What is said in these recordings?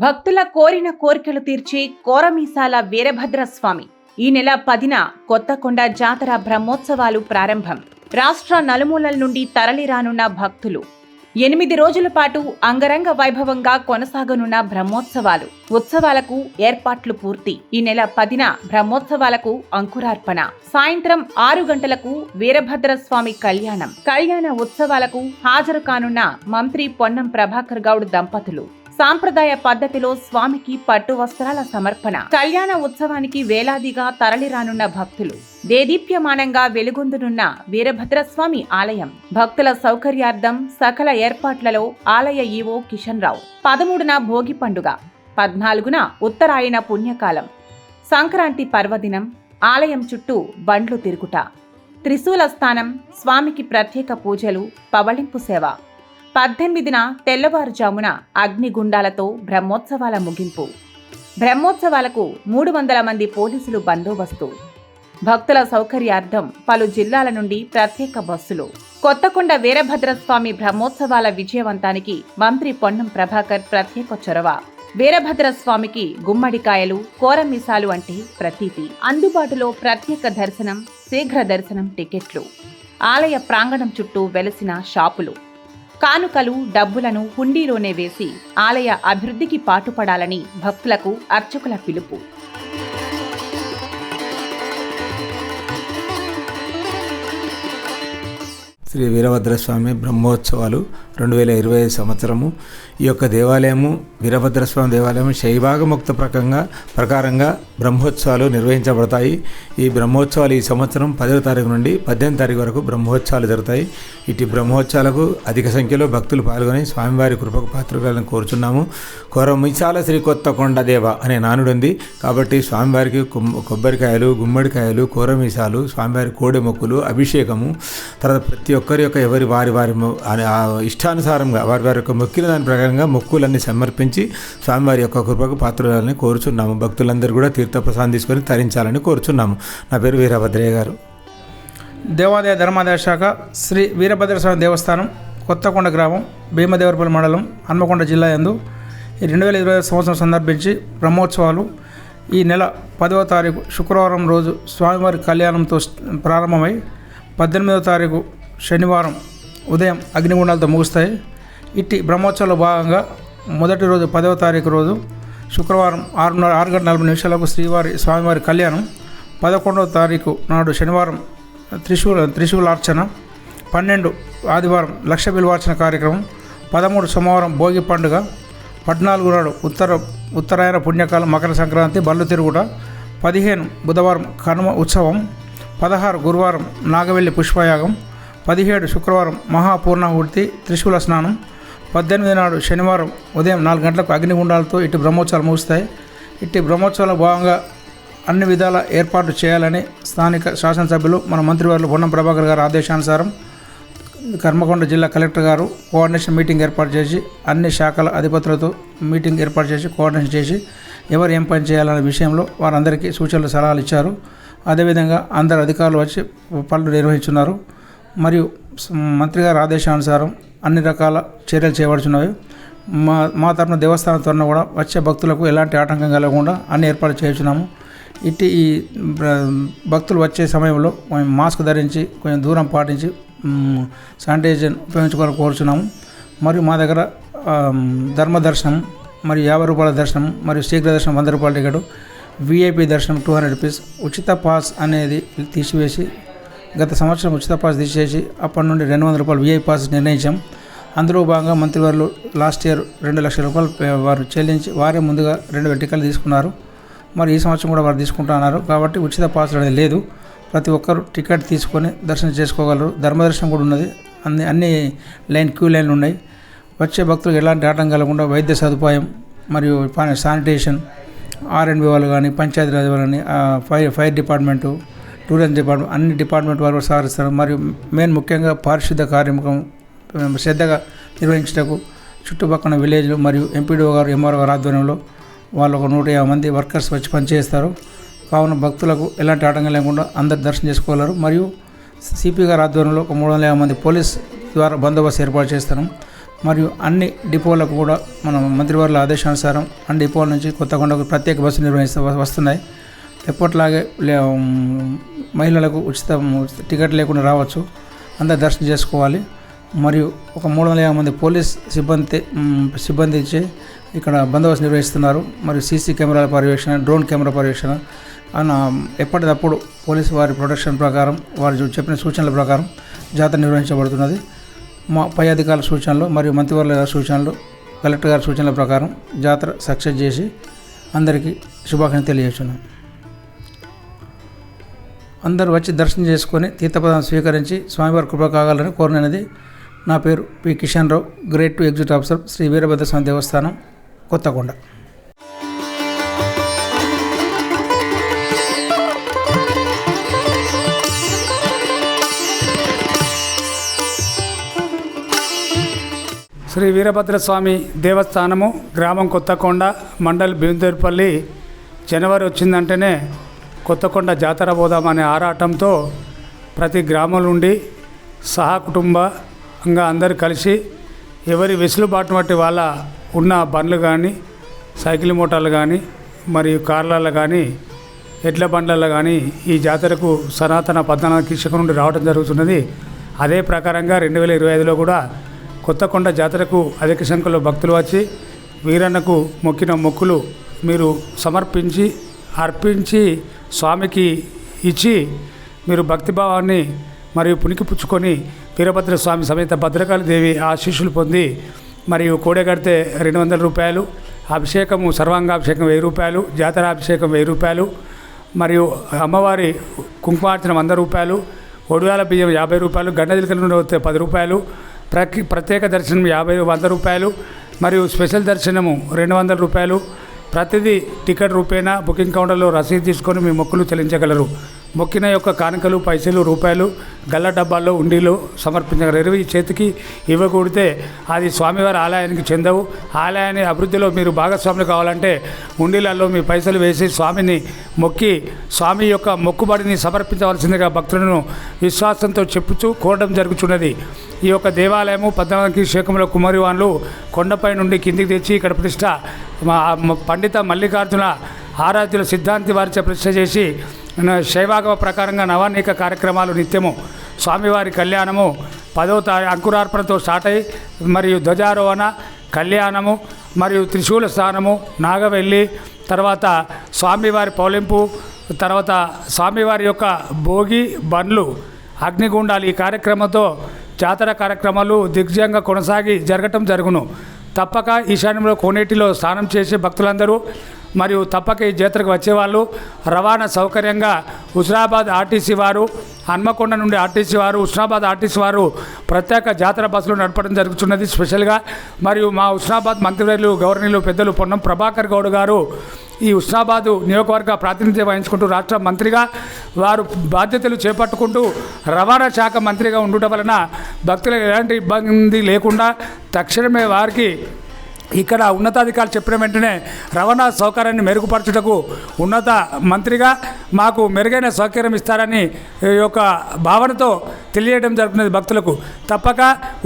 భక్తుల కోరిన కోరికలు తీర్చే కోరమీసాల వీరభద్రస్వామి ఈ నెల 10న కొత్తకొండ జాతర బ్రహ్మోత్సవాలు ప్రారంభం. రాష్ట్ర నలుమూలల నుండి తరలిరానున్న భక్తులు 8 రోజుల పాటు అంగరంగ వైభవంగా కొనసాగనున్న బ్రహ్మోత్సవాలు. ఉత్సవాలకు ఏర్పాట్లు పూర్తి. ఈ నెల 10న బ్రహ్మోత్సవాలకు అంకురార్పణ. సాయంత్రం 6 గంటలకు వీరభద్రస్వామి కళ్యాణ ఉత్సవాలకు హాజరు కానున్న మంత్రి పొన్నం ప్రభాకర్ గౌడ్ దంపతులు. సాంప్రదాయ పద్ధతిలో స్వామికి పట్టు వస్త్రాల సమర్పణ. కళ్యాణ ఉత్సవానికి వేలాదిగా తరలిరానున్న భక్తులు. దేదీప్యమానంగా వెలుగొందనున్న వీరభద్రస్వామి ఆలయం. భక్తుల సౌకర్యార్థం సకల ఏర్పాట్లలో ఆలయ ఈవో కిషన్ రావు. 13న భోగి పండుగ, 14న ఉత్తరాయణ పుణ్యకాలం, సంక్రాంతి పర్వదినం. ఆలయం చుట్టూ బండ్లు తిరుగుట, త్రిశూల స్థానం, స్వామికి ప్రత్యేక పూజలు, పవళింపు సేవ. 18న తెల్లవారుజామున అగ్నిగుండాలతో బ్రహ్మోత్సవాల ముగింపు. బ్రహ్మోత్సవాలకు 300 మంది పోలీసులు బందోబస్తు. భక్తుల సౌకర్యార్థం పలు జిల్లాల నుండి ప్రత్యేక బస్సులు. కొత్తకొండ వీరభద్రస్వామి బ్రహ్మోత్సవాల విజయవంతానికి మంత్రి పొన్నం ప్రభాకర్ ప్రత్యేక చొరవ. వీరభద్రస్వామికి గుమ్మడికాయలు, కోరమీసాలు అంటే ప్రతీతి. అందుబాటులో ప్రత్యేక దర్శనం, శీఘ్ర దర్శనం టికెట్లు. ఆలయ ప్రాంగణం చుట్టూ వెలసిన షాపులు. కానుకలు, డబ్బులను హుండీలోనే వేసి ఆలయ అభివృద్ధికి పాటుపడాలని భక్తులకు అర్చకుల పిలుపు. శ్రీ వీరభద్రస్వామి బ్రహ్మోత్సవాలు 2025 సంవత్సరము. ఈ యొక్క దేవాలయము వీరభద్రస్వామి దేవాలయం శైవాగముక్త ప్రకారంగా బ్రహ్మోత్సవాలు నిర్వహించబడతాయి. ఈ బ్రహ్మోత్సవాలు ఈ సంవత్సరం 10వ తారీఖు నుండి 18వ తారీఖు వరకు బ్రహ్మోత్సవాలు జరుగుతాయి. ఇటు బ్రహ్మోత్సవాలకు అధిక సంఖ్యలో భక్తులు పాల్గొని స్వామివారి కృపకు పాత్రలను కోరుచున్నాము. కోరమీసాల శ్రీ కొత్తకొండ దేవ అనే నానుడు ఉంది కాబట్టి స్వామివారికి కొబ్బరికాయలు, గుమ్మడికాయలు, కోరమీసాలు, స్వామివారి కోడె మొక్కులు, అభిషేకము, తర్వాత ప్రతి ఒక్కరి యొక్క వారి ఇష్టానుసారంగా వారి యొక్క మొక్కిన దాని ప్రకారంగా మొక్కులన్నీ సమర్పించి స్వామివారి యొక్క కృపకు పాత్రలని కోరుచున్నాము. భక్తులందరూ కూడా తీర్థప్రసాదం తీసుకొని తరించాలని కోరుచున్నాము. నా పేరు వీరభద్రయ్య గారు. దేవాదాయ ధర్మాదాయ శాఖ శ్రీ వీరభద్రస్వామి దేవస్థానం, కొత్తకొండ గ్రామం, భీమదేవరపల్లి మండలం, హన్మకొండ జిల్లా యందు ఈ 2025 సంవత్సరం సందర్భించి బ్రహ్మోత్సవాలు ఈ నెల 10వ తారీఖు శుక్రవారం రోజు స్వామివారి కళ్యాణంతో ప్రారంభమై 18వ తారీఖు శనివారం ఉదయం అగ్నిగుండాలతో ముగుస్తాయి. ఇట్టి బ్రహ్మోత్సవాల్లో భాగంగా మొదటి రోజు 10వ తారీఖు రోజు శుక్రవారం 6:40 స్వామివారి కళ్యాణం. 11వ తారీఖు నాడు శనివారం త్రిశూలార్చన. 12 ఆదివారం లక్ష బిల్వార్చన కార్యక్రమం. 13 సోమవారం భోగి పండుగ. 14 నాడు ఉత్తరాయణ పుణ్యకాలం మకర సంక్రాంతి బళ్ళు తిరుగుట. 15 బుధవారం కనుమ ఉత్సవం. 16 గురువారం నాగవెల్లి పుష్పయాగం. 17 శుక్రవారం మహాపూర్ణాహుతి త్రిశూల స్నానం. 18 నాడు శనివారం ఉదయం 4 గంటలకు అగ్నిగుండాలతో ఇటు బ్రహ్మోత్సవాలు ముగుస్తాయి. ఇట్టి బ్రహ్మోత్సవాల భాగంగా అన్ని విధాల ఏర్పాట్లు చేయాలని స్థానిక శాసనసభ్యులు మన మంత్రివర్యులు పొన్నం ప్రభాకర్ గారి ఆదేశానుసారం హన్మకొండ జిల్లా కలెక్టర్ గారు కోఆర్డినేషన్ మీటింగ్ ఏర్పాటు చేసి అన్ని శాఖల అధిపతులతో మీటింగ్ ఏర్పాటు చేసి కోఆర్డినేషన్ చేసి ఎవరు ఏం పని చేయాలనే విషయంలో వారందరికీ సూచనలు సలహాలు ఇచ్చారు. అదేవిధంగా అందరు అధికారులు వచ్చి పనులు నిర్వహించున్నారు. మరియు మంత్రి గారి ఆదేశానుసారం అన్ని రకాల చర్యలు చేపడుతున్నవి. మా తరఫున దేవస్థానం తరఫున కూడా వచ్చే భక్తులకు ఎలాంటి ఆటంకం కలగకుండా అన్ని ఏర్పాటు చేస్తున్నాము. ఇట్టి ఈ భక్తులు వచ్చే సమయంలో కొంచెం మాస్క్ ధరించి కొంచెం దూరం పాటించి శానిటైజర్ ఉపయోగించుకోవాలని కోరుచున్నాము. మరియు మా దగ్గర ధర్మదర్శనం మరియు 50 రూపాయల దర్శనం మరియు శీఘ్ర దర్శనం 100 రూపాయల టికెట్, విఐపి దర్శనం 200 రూపీస్, ఉచిత పాస్ అనేది తీసివేసి గత సంవత్సరం ఉచిత పాస్ తీసేసి అప్పటి నుండి 200 రూపాయలు విఐపి పాస్ నిర్ణయించాం. అందులో భాగంగా మంత్రివర్యులు లాస్ట్ ఇయర్ 2 లక్షల రూపాయలు వారు చెల్లించి వారే ముందుగా 2 టికెట్లు తీసుకున్నారు. మరి ఈ సంవత్సరం కూడా వారు తీసుకుంటున్నారు కాబట్టి ఉచిత పాస్ అనేది లేదు. ప్రతి ఒక్కరు టికెట్ తీసుకొని దర్శనం చేసుకోగలరు. ధర్మదర్శనం కూడా ఉన్నది. అన్ని క్యూ లైన్లు ఉన్నాయి. వచ్చే భక్తులకు ఎలాంటి ఆటంకం కలగకుండా వైద్య సదుపాయం మరియు శానిటేషన్, ఆర్ఎండ్బి వాళ్ళు కానీ, పంచాయతీరాజ్ వాళ్ళు కానీ, ఫైర్ డిపార్ట్మెంటు, టూరిజం డిపార్ట్మెంట్ అన్ని డిపార్ట్మెంట్ వారు సహకరిస్తారు. మరియు ముఖ్యంగా పారిశుద్ధ కార్యక్రమం శ్రద్ధగా నిర్వహించటకు చుట్టుపక్కల విలేజ్లు మరియు ఎంపీడీఓ గారు, ఎంఆర్ఓ గారు ఆధ్వర్యంలో వాళ్ళు ఒక 150 మంది వర్కర్స్ వచ్చి పనిచేస్తారు. కావున భక్తులకు ఎలాంటి ఆటంకం లేకుండా అందరు దర్శనం చేసుకోగలరు. మరియు సిపి గారి ఆధ్వర్యంలో ఒక 350 మంది పోలీస్ ద్వారా బందోబస్తు ఏర్పాటు చేస్తాను. మరియు అన్ని డిపోలకు కూడా మనం మంత్రివర్ల ఆదేశానుసారం అన్ని డిపోల నుంచి కొత్తకొండకు ప్రత్యేక బస్సులు వస్తున్నాయి. ఎప్పటిలాగే మహిళలకు ఉచిత టికెట్ లేకుండా రావచ్చు, అందరు దర్శనం చేసుకోవాలి. మరియు ఒక 350 మంది పోలీస్ సిబ్బంది ఇచ్చి ఇక్కడ బందోబస్తు నిర్వహిస్తున్నారు. మరియు సీసీ కెమెరాల పర్యవేక్షణ, డ్రోన్ కెమెరా పర్యవేక్షణ ఎప్పటికప్పుడు పోలీసు వారి ప్రొటెక్షన్ ప్రకారం, వారు చెప్పిన సూచనల ప్రకారం జాతర నిర్వహించబడుతున్నది. మా పై అధికారుల సూచనలు మరియు మంత్రివర్ల సూచనలు, కలెక్టర్ గారి సూచనల ప్రకారం జాతర సక్సెస్ చేసి అందరికీ శుభాకాంక్షలు తెలియజేస్తున్నాం. అందరూ వచ్చి దర్శనం చేసుకొని తీర్థపదాన్ని స్వీకరించి స్వామివారి కృప కావాలని కోరినది. నా పేరు P Kishan Rao, grade 2 executive officer, Shri Veerabhadraswamy Devasthanam, Kothakonda. Shri Veerabhadraswamy దేవస్థానము, గ్రామం కొత్తకొండ, మండల్ భీమదేవరపల్లి. జనవరి వచ్చిందంటేనే కొత్తకొండ జాతర పోదామనే ఆరాటంతో ప్రతి గ్రామం నుండి సహకుటుంబంగా అందరూ కలిసి ఎవరి వెసులుబాటు బట్టి వాళ్ళ ఉన్న బండ్లు కానీ, సైకిల్ మోటార్లు కానీ, మరియు కార్లలో కానీ, ఎడ్ల బండ్లలో కానీ ఈ జాతరకు సనాతన 14 కిషక నుండి రావడం జరుగుతున్నది. అదే ప్రకారంగా 2025లో కూడా కొత్తకొండ జాతరకు అధిక సంఖ్యలో భక్తులు వచ్చి వీరన్నకు మొక్కిన మొక్కులు మీరు సమర్పించి అర్పించి స్వామికి ఇచ్చి మీరు భక్తిభావాన్ని మరియు పుణికిపుచ్చుకొని వీరభద్రస్వామి సమేత భద్రకాళిదేవి ఆశీస్సులు పొంది మరియు కోడె కడితే 200 రూపాయలు, అభిషేకము సర్వాంగాభిషేకం 1000 రూపాయలు, జాతరాభిషేకం 1000 రూపాయలు, మరియు అమ్మవారి కుంకుమార్చన 100 రూపాయలు, ఒడియాల బియ్యం 50 రూపాయలు, గండజిలకల నుండి వస్తే 10 రూపాయలు, ప్రత్యేక దర్శనం 100 రూపాయలు, మరియు స్పెషల్ దర్శనము 200 రూపాయలు. ప్రతిదీ టికెట్ రూపేణా బుకింగ్ కౌంటర్లో రసీదు తీసుకొని మీ మొక్కులు చెల్లించగలరు. మొక్కిన యొక్క కానుకలు, పైసలు, రూపాయలు గల్ల డబ్బాల్లో ఉండిలో సమర్పించగలరు. ఈ చేతికి ఇవ్వకూడితే అది స్వామివారి ఆలయానికి చెందవు. ఆలయాన్ని అభివృద్ధిలో మీరు భాగస్వాములు కావాలంటే ఉండిలలో మీ పైసలు వేసి స్వామిని మొక్కి స్వామి యొక్క మొక్కుబడిని సమర్పించవలసిందిగా భక్తులను విశ్వాసంతో చెప్పుచూ కోరడం జరుగుతున్నది. ఈ యొక్క దేవాలయము 14 శకంలో కుమారివాన్లు కొండపై నుండి కిందికి తెచ్చి ఇక్కడ ప్రతిష్ట పండిత మల్లికార్జున ఆరాధ్యుల సిద్ధాంతి వారిచే ప్రతిష్ట చేసి శైవాగమ ప్రకారంగా నవాన్నిక కార్యక్రమాలు నిత్యము స్వామివారి కళ్యాణము 10వ తారీఖు అంకురార్పణతో స్టార్ట్ అయ్యి మరియు ధ్వజారోహణ, కళ్యాణము మరియు త్రిశూల స్థానము, నాగవెల్లి, తర్వాత స్వామివారి పౌలింపు, తర్వాత స్వామివారి యొక్క భోగి, బండ్లు, అగ్నిగుండాలు ఈ కార్యక్రమంతో జాతర కార్యక్రమాలు దిగ్విజయంగా కొనసాగి జరగటం జరుగును. తప్పక ఈశాన్యంలో కోనేటిలో స్నానం చేసే భక్తులందరూ మరియు తప్పక ఈ జాతరకు వచ్చేవాళ్ళు రవాణా సౌకర్యంగా హుజరాబాద్ ఆర్టీసీ వారు, హన్మకొండ నుండి ఆర్టీసీ వారు, హుస్నాబాద్ ఆర్టీసీ వారు ప్రత్యేక జాతర బస్సులు నడపడం జరుగుతున్నది స్పెషల్గా. మరియు మా హుస్నాబాద్ మంత్రివర్యులు గవర్నర్లు పెద్దలు పొన్నం ప్రభాకర్ గౌడ్ గారు ఈ హుస్నాబాదు నియోజకవర్గ ప్రాతినిధ్యం వహించుకుంటూ రాష్ట్ర మంత్రిగా వారు బాధ్యతలు చేపట్టుకుంటూ రవాణా శాఖ మంత్రిగా ఉండటం వలన భక్తులకు ఎలాంటి ఇబ్బంది లేకుండా తక్షణమే వారికి ఇక్కడ ఉన్నతాధికారులు చెప్పిన వెంటనే రవాణా సౌకర్యాన్ని మెరుగుపరచుటకు ఉన్నత మంత్రిగా మాకు మెరుగైన సౌకర్యం ఇస్తారని ఈ యొక్క భావనతో తెలియడం జరుగుతున్నది భక్తులకు. తప్పక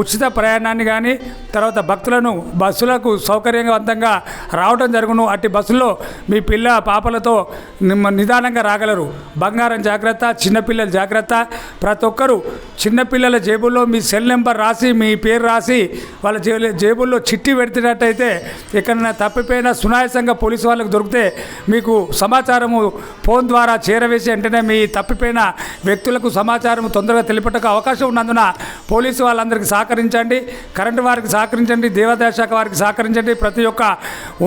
ఉచిత ప్రయాణాన్ని కానీ తర్వాత భక్తులను బస్సులకు సౌకర్యవంతంగా రావడం జరుగును. అట్టి బస్సుల్లో మీ పిల్ల పాపలతో నిదానంగా రాగలరు. బంగారం జాగ్రత్త, చిన్నపిల్లల జాగ్రత్త. ప్రతి ఒక్కరూ చిన్నపిల్లల జేబుల్లో మీ సెల్ నెంబర్ రాసి మీ పేరు రాసి వాళ్ళ జేబుల్లో చిట్టి పెడుతున్నట్టయితే ఎక్కడైనా తప్పిపోయినా సునాయాసంగా పోలీసు వాళ్ళకు దొరికితే మీకు సమాచారము ఫోన్ ద్వారా చేరవేసి వెంటనే మీ తప్పిపోయిన వ్యక్తులకు సమాచారం తొందరగా తెలిపటకు అవకాశం ఉన్నందున పోలీసు వాళ్ళందరికీ సహకరించండి, కరెంటు వారికి సహకరించండి, దేవాదాయ శాఖ వారికి సహకరించండి. ప్రతి ఒక్క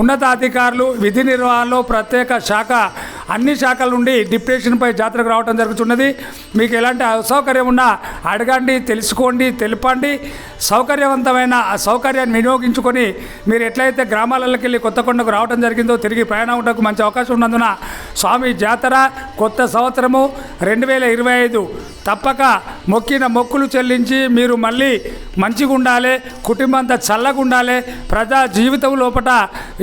ఉన్నతాధికారులు విధి నిర్వహణలో ప్రత్యేక శాఖ అన్ని శాఖల నుండి డిప్యూటేషన్పై జాతరకు రావడం జరుగుతున్నది. మీకు ఎలాంటి అసౌకర్యం ఉన్నా అడగండి, తెలుసుకోండి, తెలపండి. సౌకర్యవంతమైన ఆ సౌకర్యాన్ని వినియోగించుకొని మీరు ఎట్లయితే గ్రామాలలోకి వెళ్ళి కొత్తకొండకు రావడం జరిగిందో తిరిగి ప్రయాణం ఉండకు మంచి అవకాశం ఉన్నందున స్వామి జాతర కొత్త సంవత్సరము 2025 తప్పక మొక్కిన మొక్కులు చెల్లించి మీరు మళ్ళీ మంచిగా ఉండాలి, కుటుంబం అంతా చల్లగా ఉండాలి, ప్రజా జీవితం లోపల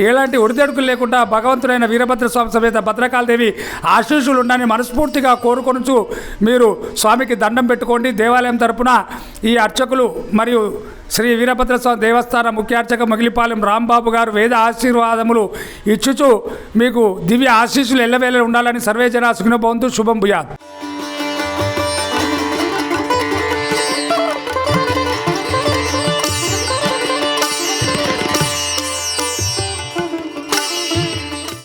ఎలాంటి ఒడిదొడుకులు లేకుండా భగవంతుడైన వీరభద్రస్వామి సమేత భద్రకాళదేవి ఆశీస్సులు ఉండని మనస్ఫూర్తిగా కోరుకొనుచు మీరు స్వామికి దండం పెట్టుకోండి. దేవాలయం తరపున ఈ అర్చకులు మరియు శ్రీ వీరభద్రస్వామి దేవస్థాన ముఖ్య అర్చక మగిలిపాలెం రాంబాబు గారు వేద ఆశీర్వాదములు ఇచ్చుచు మీకు దివ్య ఆశీస్సులు ఎల్లవేళ ఉండాలని సర్వే జన సుఖినో భవంతు. శుభం భూయాత్.